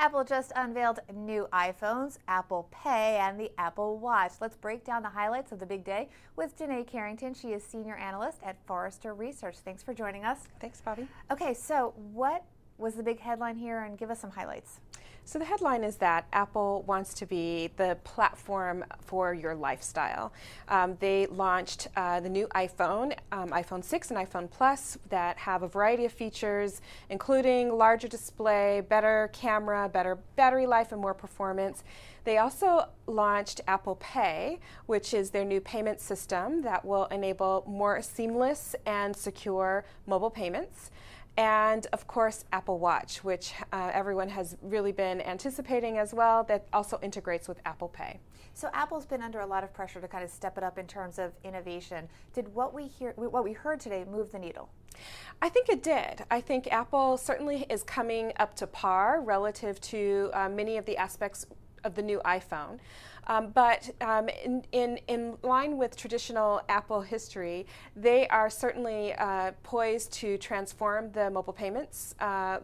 Apple just unveiled new iPhones, Apple Pay, and the Apple Watch. Let's break down the highlights of the big day with Janae Carrington. She is Senior Analyst at Forrester Research. Thanks for joining us. Thanks, Bobby. Okay, so what was the big headline here, and give us some highlights. So the headline is that Apple wants to be the platform for your lifestyle. They launched the new iPhone, iPhone 6 and iPhone Plus, that have a variety of features, including larger display, better camera, better battery life, and more performance. They also launched Apple Pay, which is their new payment system that will enable more seamless and secure mobile payments. And of course, Apple Watch, which everyone has really been anticipating as well, that also integrates with Apple Pay. So Apple's been under a lot of pressure to kind of step it up in terms of innovation. Did what we heard today move the needle? I think it did. I think Apple certainly is coming up to par relative to many of the aspects of the new iPhone. But in line with traditional Apple history, they are certainly poised to transform the mobile payments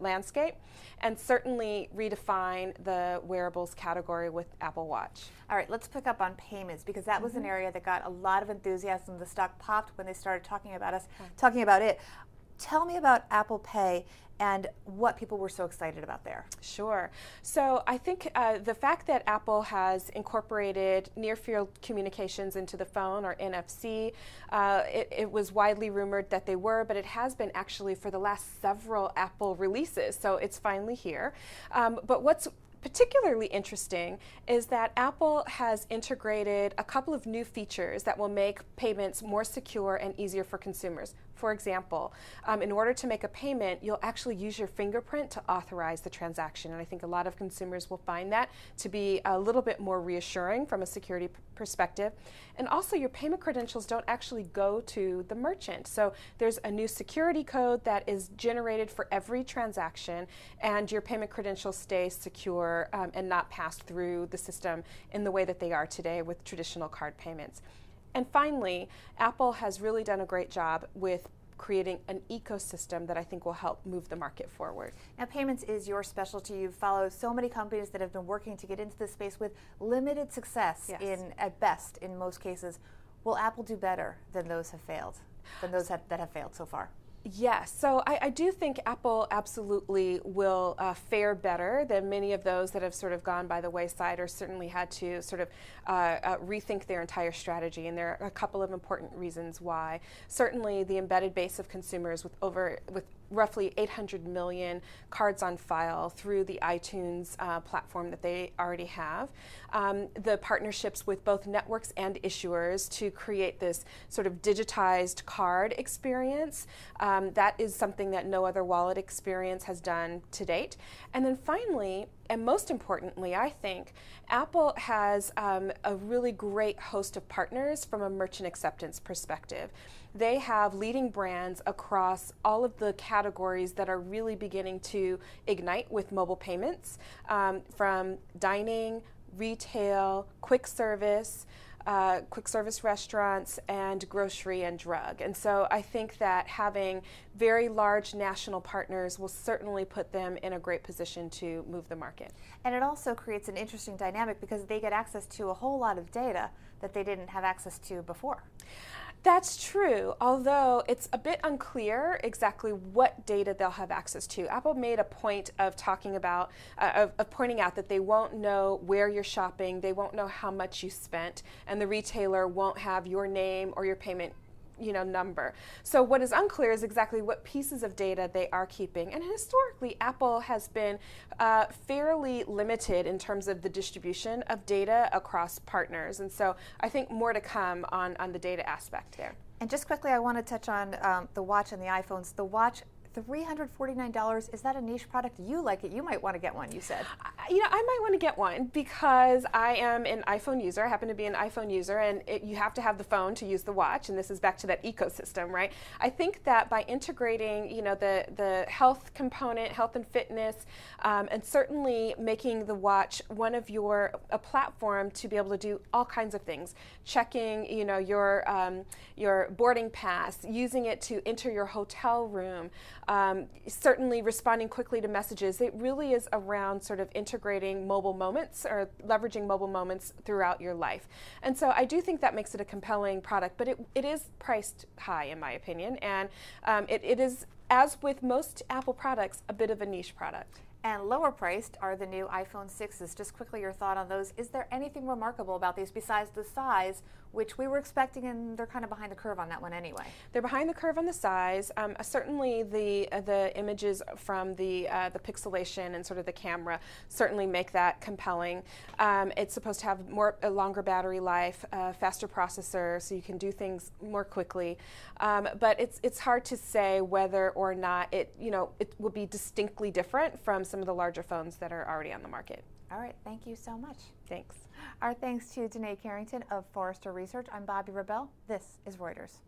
landscape and certainly redefine the wearables category with Apple Watch. All right, let's pick up on payments, because that was an area that got a lot of enthusiasm. The stock popped when they started talking about it. Tell me about Apple Pay and what people were so excited about there. Sure. So I think the fact that Apple has incorporated near-field communications into the phone, or NFC, it was widely rumored that they were, but it has been actually for the last several Apple releases, so it's finally here. But what's particularly interesting is that Apple has integrated a couple of new features that will make payments more secure and easier for consumers. For example, in order to make a payment, you'll actually use your fingerprint to authorize the transaction. And I think a lot of consumers will find that to be a little bit more reassuring from a security perspective. And also, your payment credentials don't actually go to the merchant. So there's a new security code that is generated for every transaction, and your payment credentials stay secure and not passed through the system in the way that they are today with traditional card payments. And finally, Apple has really done a great job with creating an ecosystem that I think will help move the market forward. Now, payments is your specialty. You follow so many companies that have been working to get into this space with limited success, Yes. at best, in most cases. Will Apple do better than those have failed, that have failed so far? Yes, so I do think Apple absolutely will fare better than many of those that have sort of gone by the wayside or certainly had to sort of rethink their entire strategy. And there are a couple of important reasons why. Certainly, the embedded base of consumers with roughly 800 million cards on file through the iTunes platform that they already have. The partnerships with both networks and issuers to create this sort of digitized card experience. That is something that no other wallet experience has done to date. And then finally, and most importantly, I think, Apple has a really great host of partners from a merchant acceptance perspective. They have leading brands across all of the categories that are really beginning to ignite with mobile payments, from dining, retail, quick service restaurants, and grocery and drug. And so I think that having very large national partners will certainly put them in a great position to move the market. And it also creates an interesting dynamic because they get access to a whole lot of data that they didn't have access to before. That's true, although it's a bit unclear exactly what data they'll have access to. Apple made a point of talking about, of pointing out that they won't know where you're shopping, they won't know how much you spent, and the retailer won't have your name or your payment number. So what is unclear is exactly what pieces of data they are keeping. And historically, Apple has been fairly limited in terms of the distribution of data across partners. And so I think more to come on the data aspect there. And just quickly, I want to touch on the watch and the iPhones. The watch, $349, is that a niche product? You like it. You might want to get one, you said. I might want to get one because I am an iPhone user. I happen to be an iPhone user, and you have to have the phone to use the watch, and this is back to that ecosystem, right? I think that by integrating, the health component, health and fitness, and certainly making the watch one of a platform to be able to do all kinds of things, checking, your boarding pass, using it to enter your hotel room, certainly responding quickly to messages. It really is around sort of integrating mobile moments or leveraging mobile moments throughout your life. And so I do think that makes it a compelling product, but it is priced high in my opinion, and it is, as with most Apple products, a bit of a niche product. And lower priced are the new iPhone 6s. Just quickly, your thought on those. Is there anything remarkable about these besides the size, which we were expecting, and they're kind of behind the curve on that one anyway? They're behind the curve on the size. Certainly the images from the pixelation and sort of the camera certainly make that compelling. It's supposed to have a longer battery life, faster processor, so you can do things more quickly. But it's hard to say whether or not it will be distinctly different from some of the larger phones that are already on the market. All right, thank you so much. Thanks. Our thanks to Danae Carrington of Forrester Research. I'm Bobby Rebell. This is Reuters.